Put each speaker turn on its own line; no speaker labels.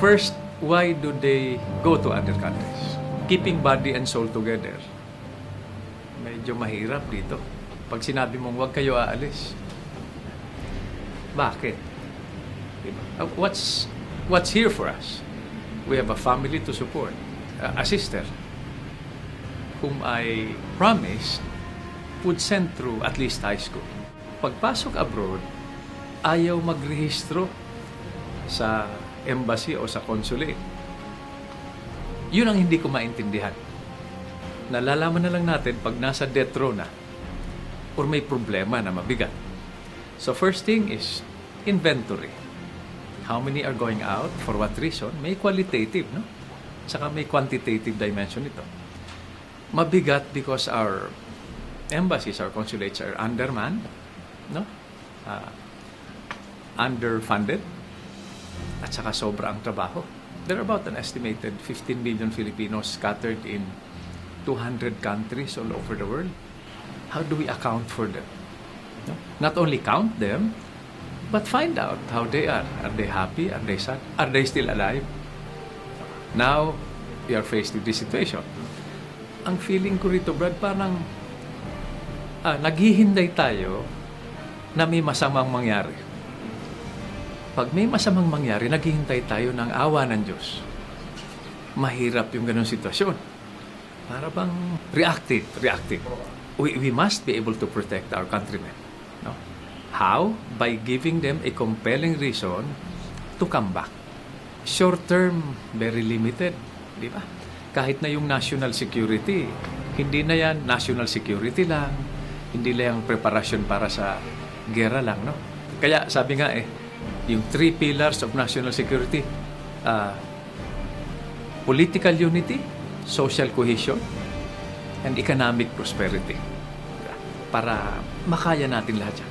First, why do they go to other countries? Keeping body and soul together. Medyo mahirap dito. Pag sinabi mong huwag kayo aalis. Bakit? Diba? What's here for us? We have a family to support. A sister whom I promised would send through at least high school. Pagpasok abroad, ayaw magrehistro sa embassy o sa consulate. Yun ang hindi ko maintindihan. Nalalaman na lang natin pag nasa death row na or may problema na mabigat. So first thing is inventory. How many are going out? For what reason? May qualitative, no? Saka may quantitative dimension ito. Mabigat because our embassies, our consulates are undermanned, no? Underfunded, at saka sobra ang trabaho. There are about an estimated 15 million Filipinos scattered in 200 countries all over the world. How do we account for them? No? Not only count them, but find out how they are. Are they happy? Are they sad? Are they still alive? Now, we are faced with this situation. Ang feeling ko rito, Brad, parang naghihinday tayo na may masamang mangyari. Pag may masamang mangyari, naghihintay tayo ng awa ng Diyos. Mahirap yung ganun sitwasyon. Para bang reactive. We must be able to protect our countrymen. No? How? By giving them a compelling reason to come back. Short term, very limited. Di ba? Kahit na yung national security, hindi na yan national security lang, hindi lang preparasyon para sa gera lang, no? Kaya sabi nga yung 3 pillars of national security, political unity, social cohesion, and economic prosperity. Para makaya natin lahat yan.